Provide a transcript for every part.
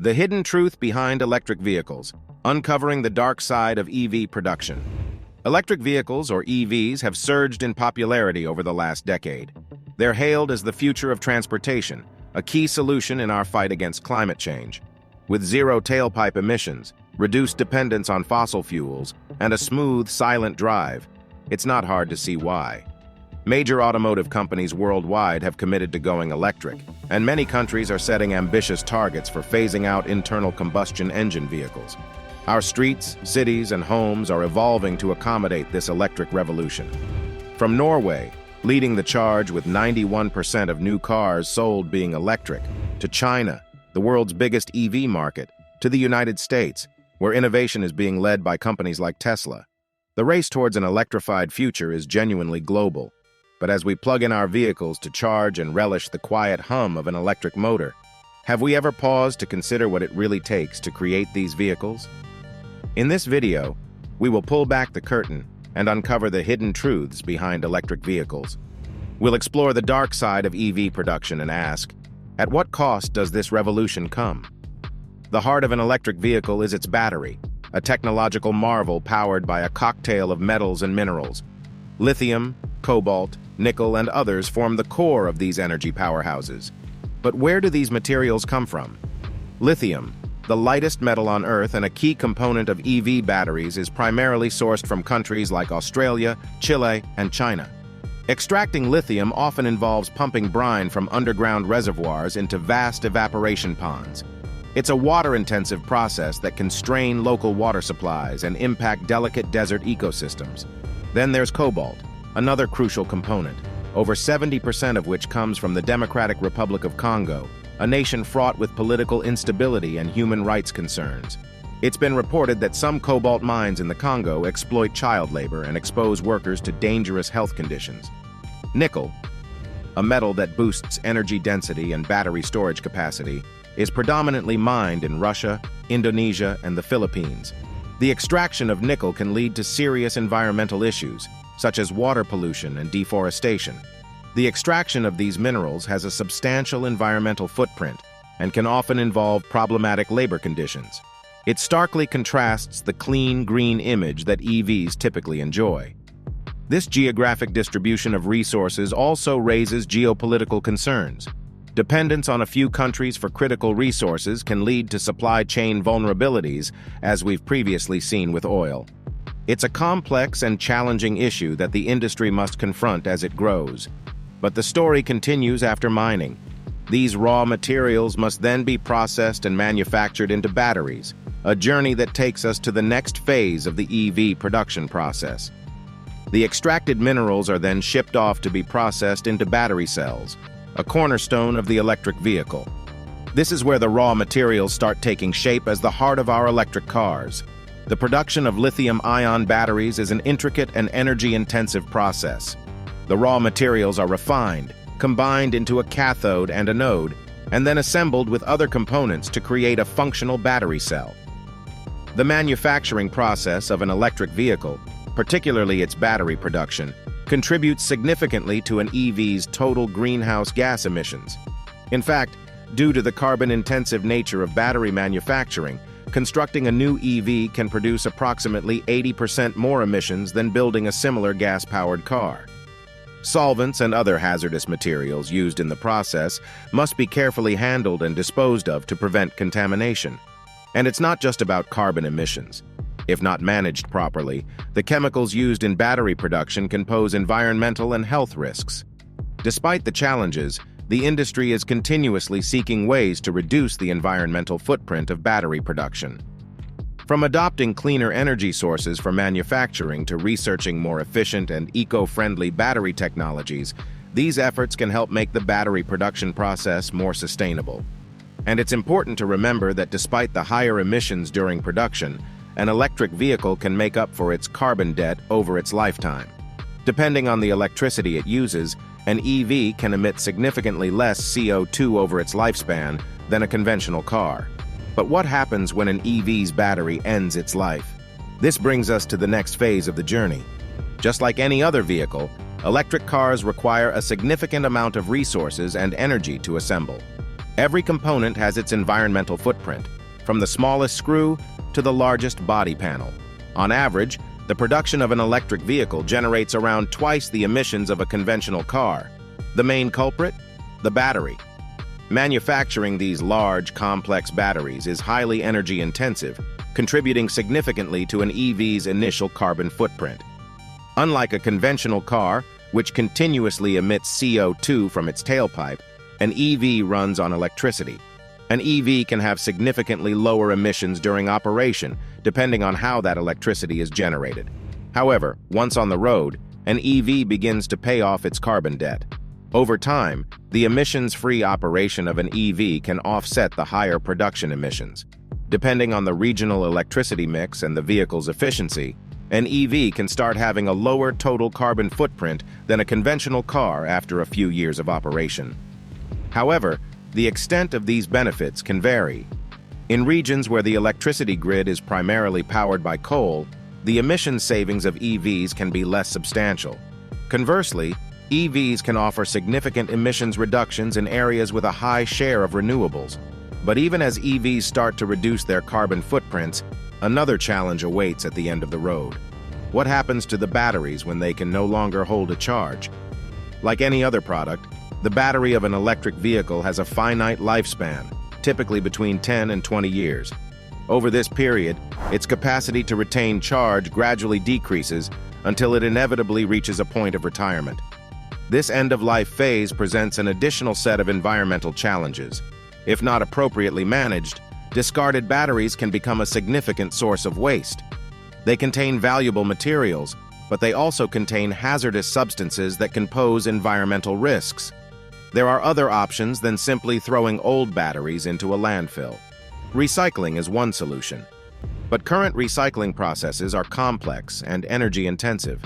The hidden truth behind electric vehicles, uncovering the dark side of EV production. Electric vehicles, or EVs, have surged in popularity over the last decade. They're hailed as the future of transportation, a key solution in our fight against climate change. With zero tailpipe emissions, reduced dependence on fossil fuels, and a smooth, silent drive, it's not hard to see why. Major automotive companies worldwide have committed to going electric, and many countries are setting ambitious targets for phasing out internal combustion engine vehicles. Our streets, cities, and homes are evolving to accommodate this electric revolution. From Norway, leading the charge with 91% of new cars sold being electric, to China, the world's biggest EV market, to the United States, where innovation is being led by companies like Tesla. The race towards an electrified future is genuinely global. But as we plug in our vehicles to charge and relish the quiet hum of an electric motor, have we ever paused to consider what it really takes to create these vehicles? In this video, we will pull back the curtain and uncover the hidden truths behind electric vehicles. We'll explore the dark side of EV production and ask, at what cost does this revolution come? The heart of an electric vehicle is its battery, a technological marvel powered by a cocktail of metals and minerals. Lithium, cobalt, nickel, and others form the core of these energy powerhouses. But where do these materials come from? Lithium, the lightest metal on Earth and a key component of EV batteries, is primarily sourced from countries like Australia, Chile, and China. Extracting lithium often involves pumping brine from underground reservoirs into vast evaporation ponds. It's a water-intensive process that can strain local water supplies and impact delicate desert ecosystems. Then there's cobalt, another crucial component, over 70% of which comes from the Democratic Republic of Congo, a nation fraught with political instability and human rights concerns. It's been reported that some cobalt mines in the Congo exploit child labor and expose workers to dangerous health conditions. Nickel, a metal that boosts energy density and battery storage capacity, is predominantly mined in Russia, Indonesia, and the Philippines. The extraction of nickel can lead to serious environmental issues, such as water pollution and deforestation. The extraction of these minerals has a substantial environmental footprint and can often involve problematic labor conditions. It starkly contrasts the clean, green image that EVs typically enjoy. This geographic distribution of resources also raises geopolitical concerns. Dependence on a few countries for critical resources can lead to supply chain vulnerabilities, as we've previously seen with oil. It's a complex and challenging issue that the industry must confront as it grows. But the story continues after mining. These raw materials must then be processed and manufactured into batteries, a journey that takes us to the next phase of the EV production process. The extracted minerals are then shipped off to be processed into battery cells, a cornerstone of the electric vehicle. This is where the raw materials start taking shape as the heart of our electric cars. The production of lithium-ion batteries is an intricate and energy-intensive process. The raw materials are refined, combined into a cathode and anode, and then assembled with other components to create a functional battery cell. The manufacturing process of an electric vehicle, particularly its battery production, contributes significantly to an EV's total greenhouse gas emissions. In fact, due to the carbon-intensive nature of battery manufacturing, constructing a new EV can produce approximately 80% more emissions than building a similar gas-powered car. Solvents and other hazardous materials used in the process must be carefully handled and disposed of to prevent contamination. And it's not just about carbon emissions. If not managed properly, the chemicals used in battery production can pose environmental and health risks. Despite the challenges, the industry is continuously seeking ways to reduce the environmental footprint of battery production. From adopting cleaner energy sources for manufacturing to researching more efficient and eco-friendly battery technologies, these efforts can help make the battery production process more sustainable. And it's important to remember that despite the higher emissions during production, an electric vehicle can make up for its carbon debt over its lifetime. Depending on the electricity it uses, an EV can emit significantly less CO2 over its lifespan than a conventional car. But what happens when an EV's battery ends its life? This brings us to the next phase of the journey. Just like any other vehicle, electric cars require a significant amount of resources and energy to assemble. Every component has its environmental footprint, from the smallest screw to the largest body panel. On average, the production of an electric vehicle generates around twice the emissions of a conventional car. The main culprit? The battery. Manufacturing these large, complex batteries is highly energy-intensive, contributing significantly to an EV's initial carbon footprint. Unlike a conventional car, which continuously emits CO2 from its tailpipe, an EV runs on electricity. An EV can have significantly lower emissions during operation, depending on how that electricity is generated. However, once on the road, an EV begins to pay off its carbon debt. Over time, the emissions-free operation of an EV can offset the higher production emissions. Depending on the regional electricity mix and the vehicle's efficiency, an EV can start having a lower total carbon footprint than a conventional car after a few years of operation. However, the extent of these benefits can vary. In regions where the electricity grid is primarily powered by coal, the emission savings of EVs can be less substantial. Conversely, EVs can offer significant emissions reductions in areas with a high share of renewables. But even as EVs start to reduce their carbon footprints, another challenge awaits at the end of the road. What happens to the batteries when they can no longer hold a charge? Like any other product, the battery of an electric vehicle has a finite lifespan, typically between 10 and 20 years. Over this period, its capacity to retain charge gradually decreases until it inevitably reaches a point of retirement. This end-of-life phase presents an additional set of environmental challenges. If not appropriately managed, discarded batteries can become a significant source of waste. They contain valuable materials, but they also contain hazardous substances that can pose environmental risks. There are other options than simply throwing old batteries into a landfill. Recycling is one solution. But current recycling processes are complex and energy-intensive.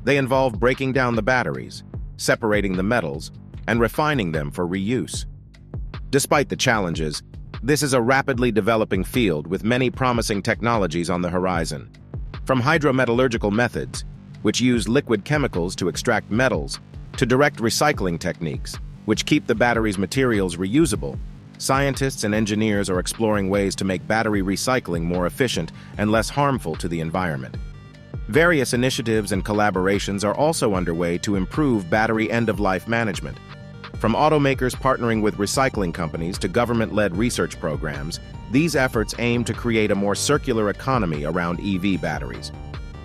They involve breaking down the batteries, separating the metals, and refining them for reuse. Despite the challenges, this is a rapidly developing field with many promising technologies on the horizon. From hydrometallurgical methods, which use liquid chemicals to extract metals, to direct recycling techniques, which keep the battery's materials reusable, scientists and engineers are exploring ways to make battery recycling more efficient and less harmful to the environment. Various initiatives and collaborations are also underway to improve battery end-of-life management. From automakers partnering with recycling companies to government-led research programs, these efforts aim to create a more circular economy around EV batteries.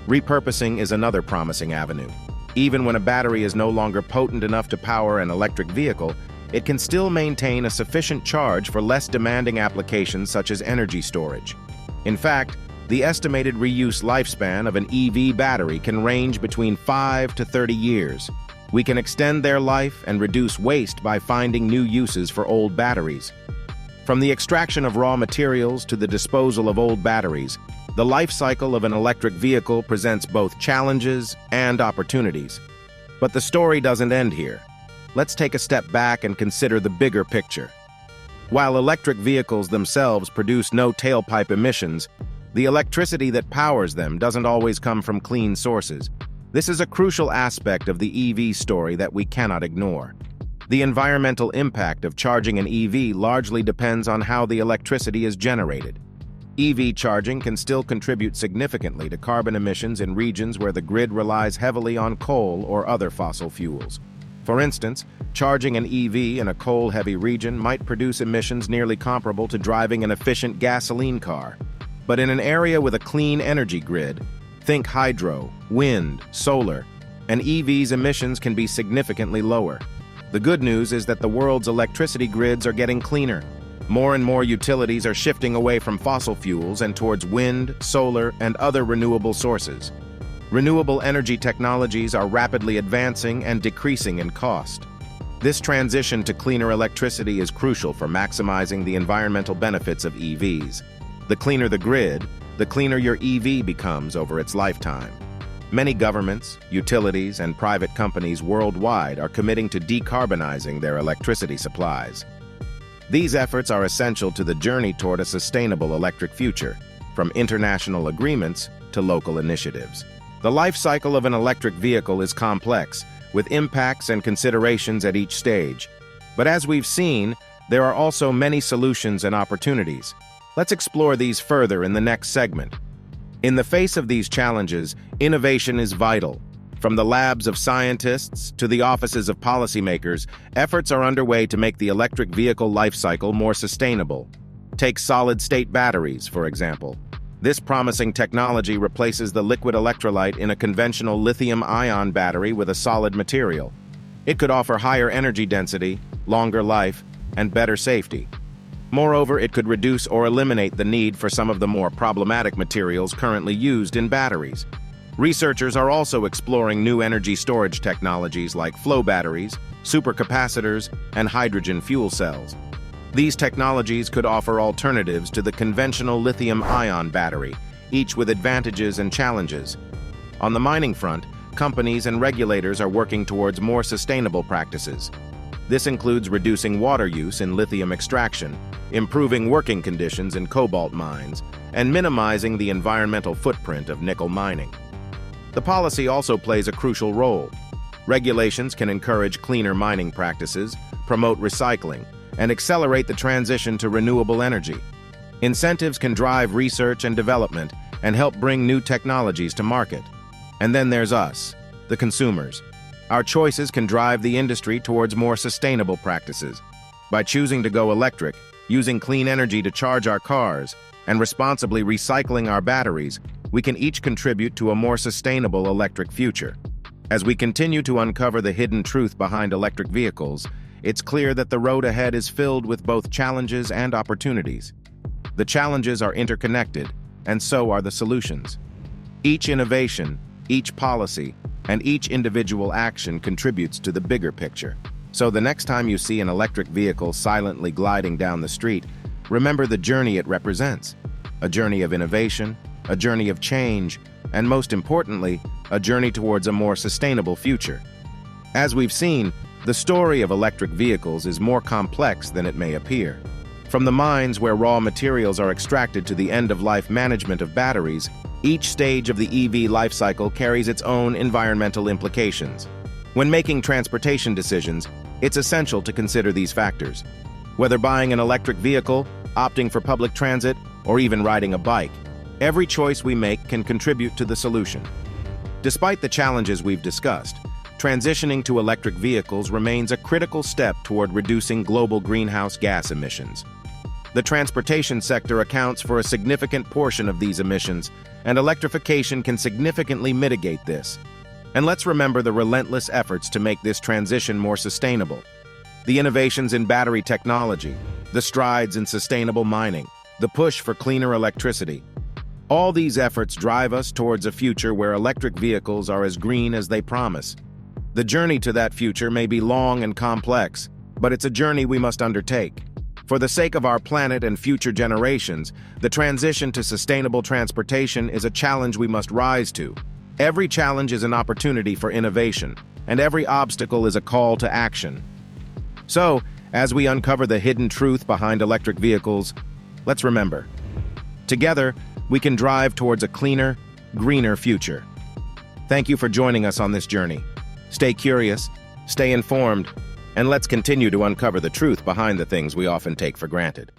Repurposing is another promising avenue. Even when a battery is no longer potent enough to power an electric vehicle, it can still maintain a sufficient charge for less demanding applications such as energy storage. In fact, the estimated reuse lifespan of an EV battery can range between 5 to 30 years. We can extend their life and reduce waste by finding new uses for old batteries. From the extraction of raw materials to the disposal of old batteries, the life cycle of an electric vehicle presents both challenges and opportunities. But the story doesn't end here. Let's take a step back and consider the bigger picture. While electric vehicles themselves produce no tailpipe emissions, the electricity that powers them doesn't always come from clean sources. This is a crucial aspect of the EV story that we cannot ignore. The environmental impact of charging an EV largely depends on how the electricity is generated. EV charging can still contribute significantly to carbon emissions in regions where the grid relies heavily on coal or other fossil fuels. For instance, charging an EV in a coal-heavy region might produce emissions nearly comparable to driving an efficient gasoline car. But in an area with a clean energy grid, think hydro, wind, solar, an EV's emissions can be significantly lower. The good news is that the world's electricity grids are getting cleaner. More and more utilities are shifting away from fossil fuels and towards wind, solar, and other renewable sources. Renewable energy technologies are rapidly advancing and decreasing in cost. This transition to cleaner electricity is crucial for maximizing the environmental benefits of EVs. The cleaner the grid, the cleaner your EV becomes over its lifetime. Many governments, utilities, and private companies worldwide are committing to decarbonizing their electricity supplies. These efforts are essential to the journey toward a sustainable electric future, from international agreements to local initiatives. The life cycle of an electric vehicle is complex, with impacts and considerations at each stage. But as we've seen, there are also many solutions and opportunities. Let's explore these further in the next segment. In the face of these challenges, innovation is vital. From the labs of scientists to the offices of policymakers, efforts are underway to make the electric vehicle lifecycle more sustainable. Take solid-state batteries, for example. This promising technology replaces the liquid electrolyte in a conventional lithium-ion battery with a solid material. It could offer higher energy density, longer life, and better safety. Moreover, it could reduce or eliminate the need for some of the more problematic materials currently used in batteries. Researchers are also exploring new energy storage technologies like flow batteries, supercapacitors, and hydrogen fuel cells. These technologies could offer alternatives to the conventional lithium-ion battery, each with advantages and challenges. On the mining front, companies and regulators are working towards more sustainable practices. This includes reducing water use in lithium extraction, improving working conditions in cobalt mines, and minimizing the environmental footprint of nickel mining. The policy also plays a crucial role. Regulations can encourage cleaner mining practices, promote recycling, and accelerate the transition to renewable energy. Incentives can drive research and development and help bring new technologies to market. And then there's us, the consumers. Our choices can drive the industry towards more sustainable practices. By choosing to go electric, using clean energy to charge our cars, and responsibly recycling our batteries, we can each contribute to a more sustainable electric future. As we continue to uncover the hidden truth behind electric vehicles, it's clear that the road ahead is filled with both challenges and opportunities. The challenges are interconnected, and so are the solutions. Each innovation, each policy, and each individual action contributes to the bigger picture. So the next time you see an electric vehicle silently gliding down the street, remember the journey it represents. A journey of innovation, a journey of change, and most importantly, a journey towards a more sustainable future. As we've seen, the story of electric vehicles is more complex than it may appear. From the mines where raw materials are extracted to the end-of-life management of batteries, each stage of the EV lifecycle carries its own environmental implications. When making transportation decisions, it's essential to consider these factors. Whether buying an electric vehicle, opting for public transit, or even riding a bike, every choice we make can contribute to the solution. Despite the challenges we've discussed, transitioning to electric vehicles remains a critical step toward reducing global greenhouse gas emissions. The transportation sector accounts for a significant portion of these emissions, and electrification can significantly mitigate this. And let's remember the relentless efforts to make this transition more sustainable. The innovations in battery technology, the strides in sustainable mining, the push for cleaner electricity. All these efforts drive us towards a future where electric vehicles are as green as they promise. The journey to that future may be long and complex, but it's a journey we must undertake. For the sake of our planet and future generations, the transition to sustainable transportation is a challenge we must rise to. Every challenge is an opportunity for innovation, and every obstacle is a call to action. So, as we uncover the hidden truth behind electric vehicles, let's remember, together, we can drive towards a cleaner, greener future. Thank you for joining us on this journey. Stay curious, stay informed, and let's continue to uncover the truth behind the things we often take for granted.